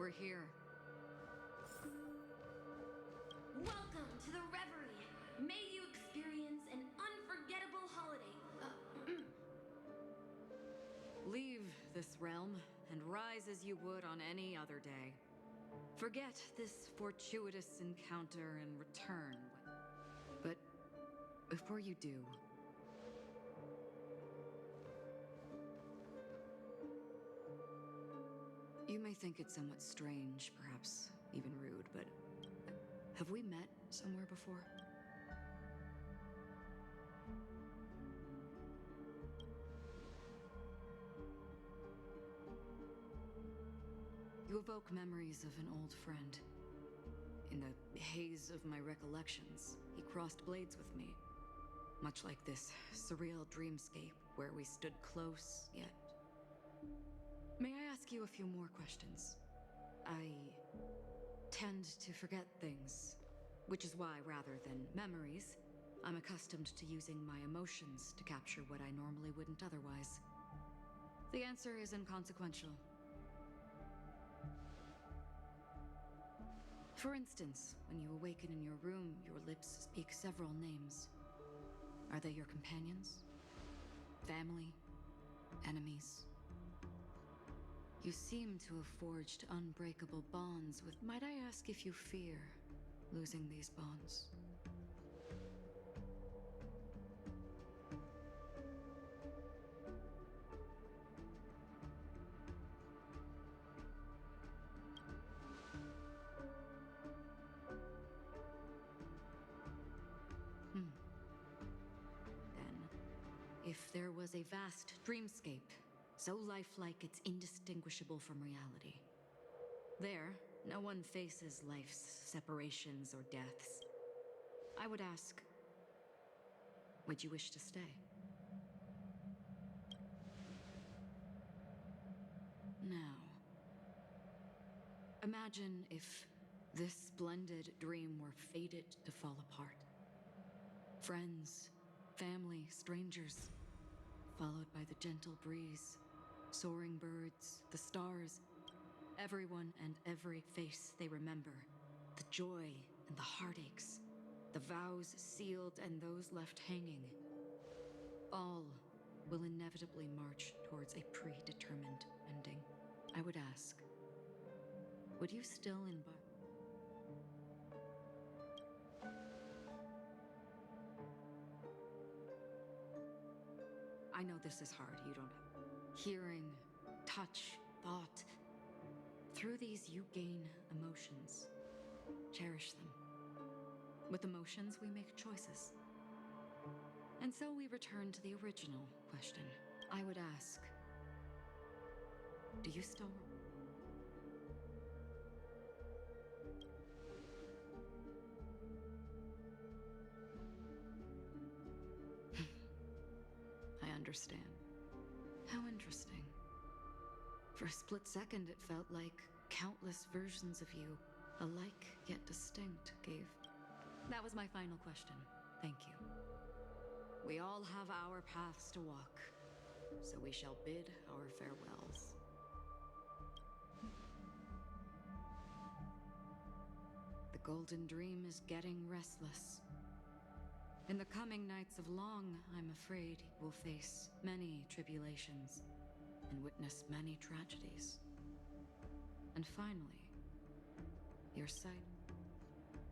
we're here. Welcome to the Reverie. May you experience an unforgettable holiday. Leave this realm and rise as you would on any other day. Forget this fortuitous encounter and return. But before you do, you may think it somewhat strange, perhaps even rude, but have we met somewhere before? You evoke memories of an old friend. In the haze of my recollections, he crossed blades with me, much like this surreal dreamscape where we stood close, yet... May I ask you a few more questions? I tend to forget things, which is why, rather than memories, I'm accustomed to using my emotions to capture what I normally wouldn't otherwise. The answer is inconsequential. For instance, when you awaken in your room, your lips speak several names. Are they your companions? Family? Enemies? You seem to have forged unbreakable bonds with... Might I ask if you fear losing these bonds? If there was a vast dreamscape, so lifelike it's indistinguishable from reality. There, no one faces life's separations or deaths. I would ask, would you wish to stay? Now, imagine if this splendid dream were fated to fall apart. Friends, family, strangers, followed by the gentle breeze, soaring birds, the stars, everyone and every face they remember, the joy and the heartaches, the vows sealed and those left hanging, all will inevitably march towards a predetermined ending. I would ask, would you still embark? I know this is hard, you don't have... Hearing, touch, thought. Through these you gain emotions. Cherish them. With emotions we make choices. And so we return to the original question. I would ask, do you still... I understand. How interesting. For a split second, it felt like countless versions of you, alike yet distinct, gave. That was my final question. Thank you. We all have our paths to walk, so we shall bid our farewells. The golden dream is getting restless. In the coming nights of long, I'm afraid he will face many tribulations and witness many tragedies. And finally, your sight.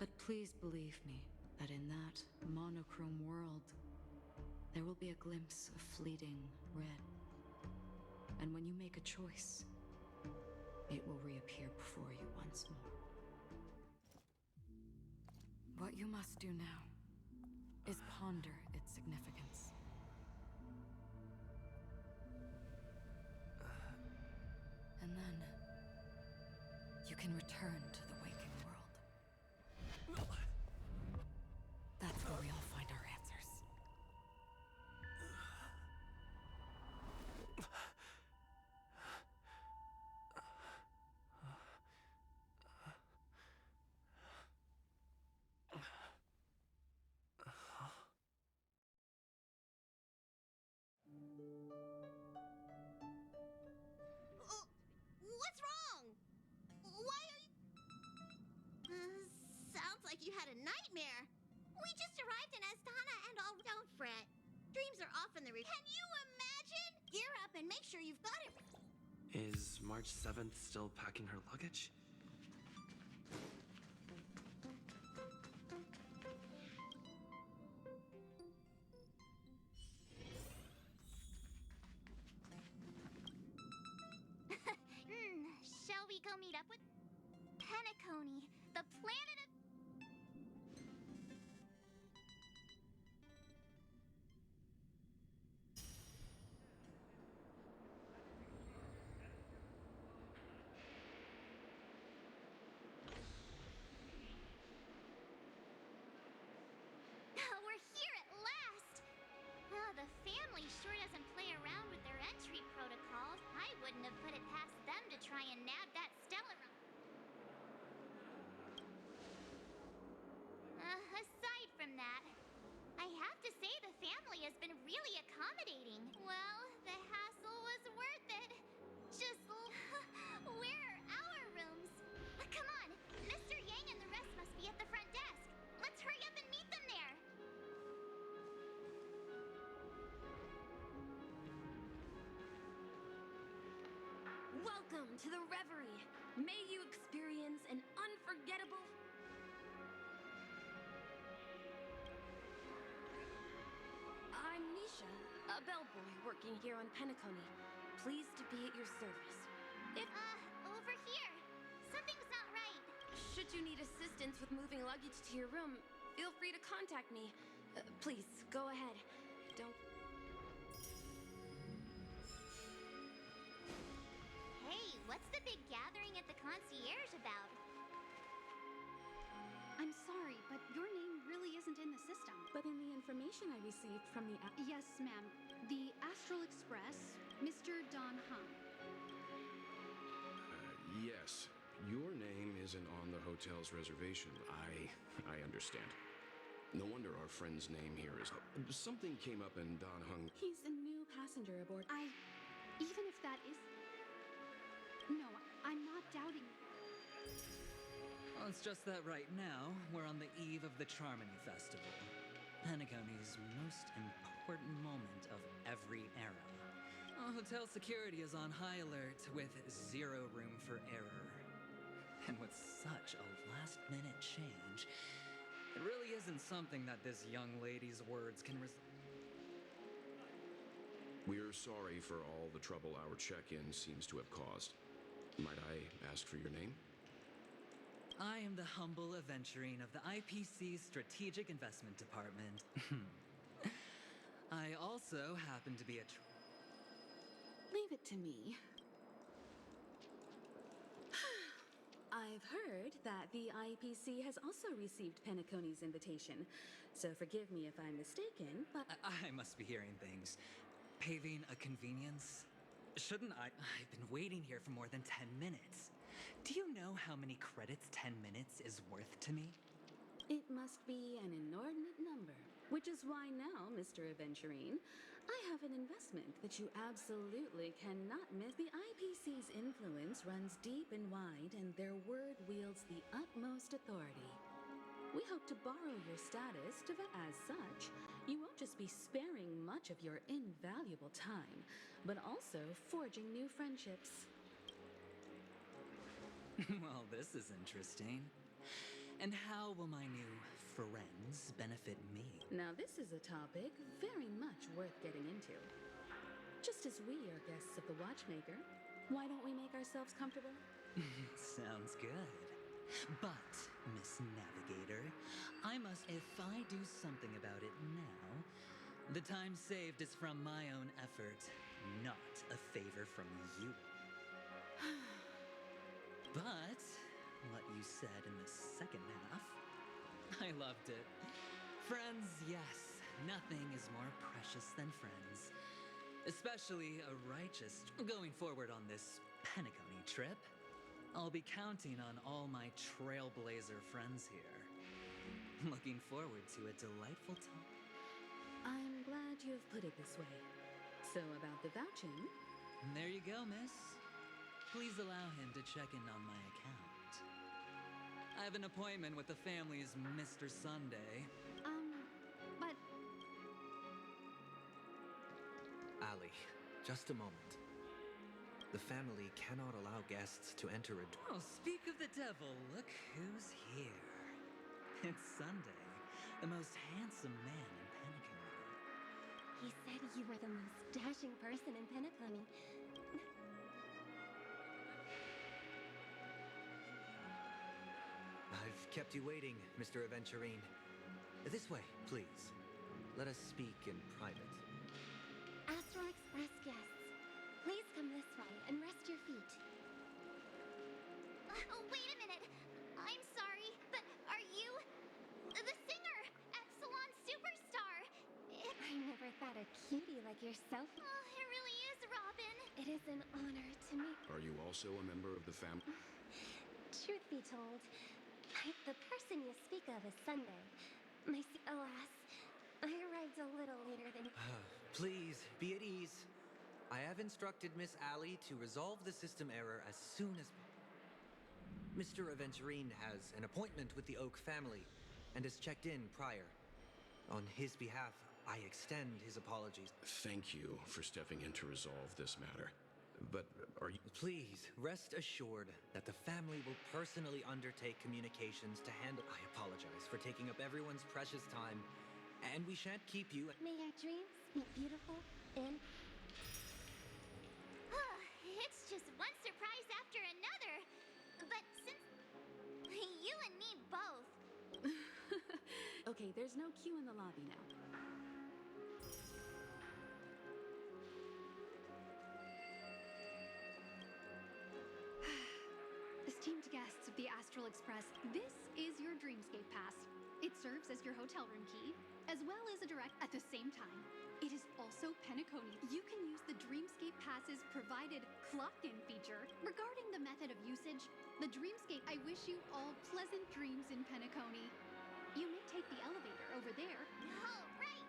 But please believe me that in that monochrome world, there will be a glimpse of fleeting red. And when you make a choice, it will reappear before you once more. What you must do now is ponder its significance. And then, you can return to the waking world. That's where we all find our answers. What's wrong? Why nightmare. We just arrived in Astana and all. Don't fret. Dreams are often the. Can you imagine? Gear up and make sure you've got it. Is March 7th still packing her luggage? Shall we go meet up with Penacony, the planet of. We're here at last! Well, the family sure doesn't play around with their entry protocols. I wouldn't have put it past them to try and nab that stellar. Aside from that, I have to say the family has been really accommodating. Well, the hassle was worth it. Just where are our rooms? Come on, Mr. Yang and the rest must be at the front desk. Let's hurry up and meet them there. Welcome to the Reverie. May you experience an unforgettable. I'm Nisha, a bellboy working here on Penacony. Pleased to be at your service. If Over here. Something's not right. should you need assistance with moving luggage to your room, feel free to contact me. Please, go ahead. Don't. Hey, what's the big gathering at the concierge about? I'm sorry, but your name really isn't in the system. But in the information I received from the Yes, ma'am. The Astral Express, Mr. Don Hung. Yes. Your name isn't on the hotel's reservation. I understand. No wonder our friend's name here is. Something came up and Don Hung. He's a new passenger aboard. Even if that is. No, I'm not doubting. Well, it's just that right now, we're on the eve of the Charmony Festival, Penacony's most important moment of every era. Hotel security is on high alert with zero room for error. And with such a last-minute change, it really isn't something that this young lady's words can We're sorry for all the trouble our check-in seems to have caused. Might I ask for your name? I am the humble aventurine of the IPC Strategic Investment Department. I also happen to be a Leave it to me. I've heard that the IPC has also received Penacony's invitation, so forgive me if I'm mistaken, but I must be hearing things. Paving a convenience? Shouldn't I? I've been waiting here for more than 10 minutes. Do you know how many credits 10 minutes is worth to me? it must be an inordinate number. Which is why now, Mr. Aventurine, I have an investment that you absolutely cannot miss. The IPC's influence runs deep and wide, and their word wields the utmost authority. We hope to borrow your status to as such. You won't just be sparing much of your invaluable time, but also forging new friendships. Well, this is interesting. And how will my new friends benefit me? Now, this is a topic very much worth getting into. Just as we are guests of the Watchmaker, why don't we make ourselves comfortable? Sounds good. But, Miss Navigator, if I do something about it now, the time saved is from my own effort, not a favor from you. But, what you said in the second half, I loved it. Friends, yes, nothing is more precious than friends. Especially a righteous. Going forward on this Penacony trip, I'll be counting on all my trailblazer friends here. Looking forward to a delightful time. I'm glad you have put it this way. So about the vouching? There you go, miss. Please allow him to check in on my account. I have an appointment with the family's Mr. Sunday. But Ali, just a moment. The family cannot allow guests to enter a Oh, speak of the devil, look who's here. It's Sunday, the most handsome man in Penacony. He said you were the most dashing person in Penacony. I've kept you waiting, Mr. Aventurine. This way, please. Let us speak in private. Astral Express guests, please come this way and rest your feet. Oh, wait a minute. I'm sorry, but are you the singer, Epsilon Superstar? I never thought a cutie like yourself. Oh, it really is, Robin. It is an honor to meet. Are you also a member of the family? Truth be told, the person you speak of is Sunday. Alas, I arrived a little later than. Please, be at ease. I have instructed Miss Ali to resolve the system error as soon as Mr. Aventurine has an appointment with the Oak family and has checked in prior. On his behalf, I extend his apologies. Thank you for stepping in to resolve this matter. But are you... Please, rest assured that the family will personally undertake communications to handle... I apologize for taking up everyone's precious time, and we shan't keep you... May your dreams be beautiful and. It's just one surprise after another. But since you and me both. Okay, there's no queue in the lobby now. esteemed guests of the Astral Express, this is your Dreamscape Pass. It serves as your hotel room key, as well as a direct at the same time. It is also Penacony. You can use the Dreamscape Pass's provided clock-in feature. Regarding the method of usage, the Dreamscape, I wish you all pleasant dreams in Penacony. You may take the elevator over there. All right.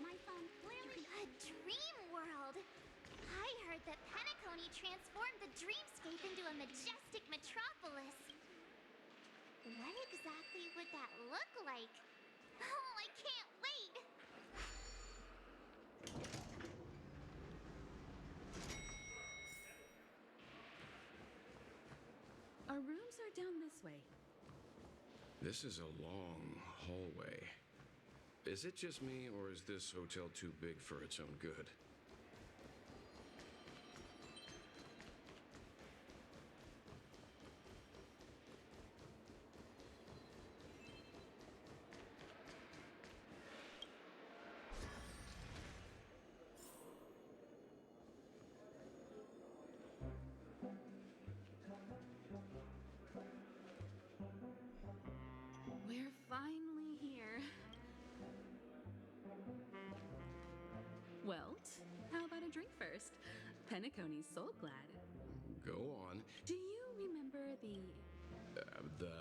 My phone clearly... A dream world! I heard that Penacony transformed the dreamscape into a majestic metropolis. What exactly would that look like? Oh, I can't wait! Our rooms are down this way. This is a long hallway. Is it just me, or is this hotel too big for its own good? We're finally here. Well, how about a drink first? Penacony's so glad. Go on. Do you remember The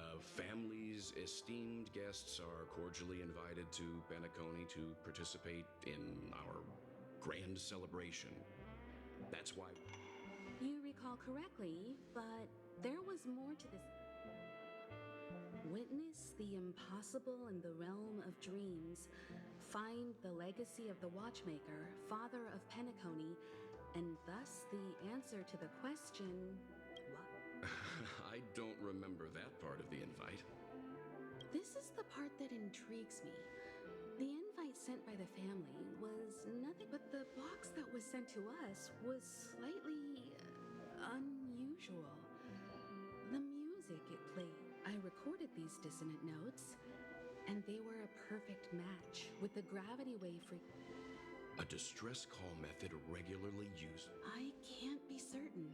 family's esteemed guests are cordially invited to Penacony to participate in our grand celebration. That's why... You recall correctly, but there was more to this. Witness the impossible in the realm of dreams. Find the legacy of the Watchmaker, father of Penacony, and thus the answer to the question, what? I don't remember that part of the invite. This is the part that intrigues me. The invite sent by the family was nothing but the box that was sent to us was slightly unusual. The music it played. I recorded these dissonant notes, and they were a perfect match with the gravity wave A distress call method regularly used. I can't be certain.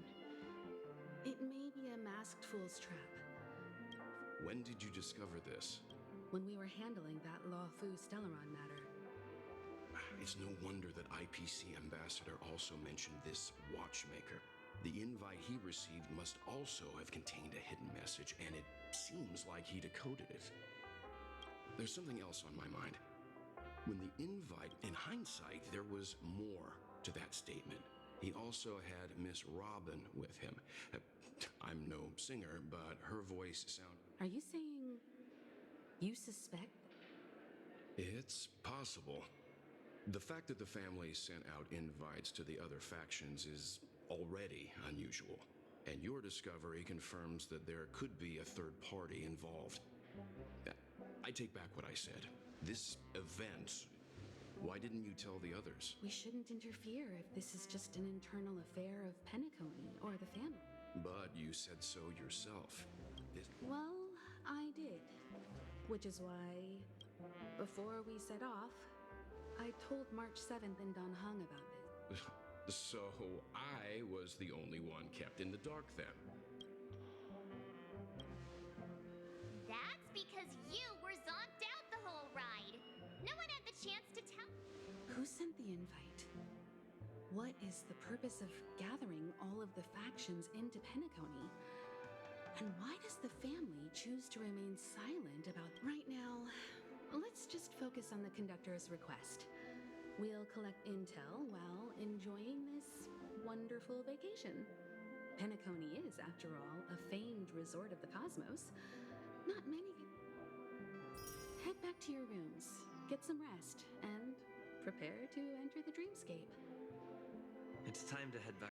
It may be a masked fool's trap. When did you discover this? When we were handling that Lawfu Stellaron matter. It's no wonder that IPC ambassador also mentioned this watchmaker. The invite he received must also have contained a hidden message, and it seems like he decoded it. There's something else on my mind. When the invite, in hindsight, there was more to that statement. He also had Miss Robin with him. I'm no singer, but her voice sounded... Are you saying you suspect? It's possible. The fact that the family sent out invites to the other factions is already unusual. And your discovery confirms that there could be a third party involved. I take back what I said. This event, why didn't you tell the others? We shouldn't interfere if this is just an internal affair of Penacony or the family. But you said so yourself. Well, I did. Which is why, before we set off, I told March 7th in Don Hung about this. So I was the only one kept in the dark then. That's because you were zonked out the whole ride. No one had the chance to tell. Who sent the invite? What is the purpose of gathering all of the factions into Penacony? And why does the family choose to remain silent about... Right now, let's just focus on the conductor's request. We'll collect intel while enjoying this wonderful vacation. Penacony is, after all, a famed resort of the cosmos. Not many... Head back to your rooms, get some rest, and prepare to enter the dreamscape. It's time to head back.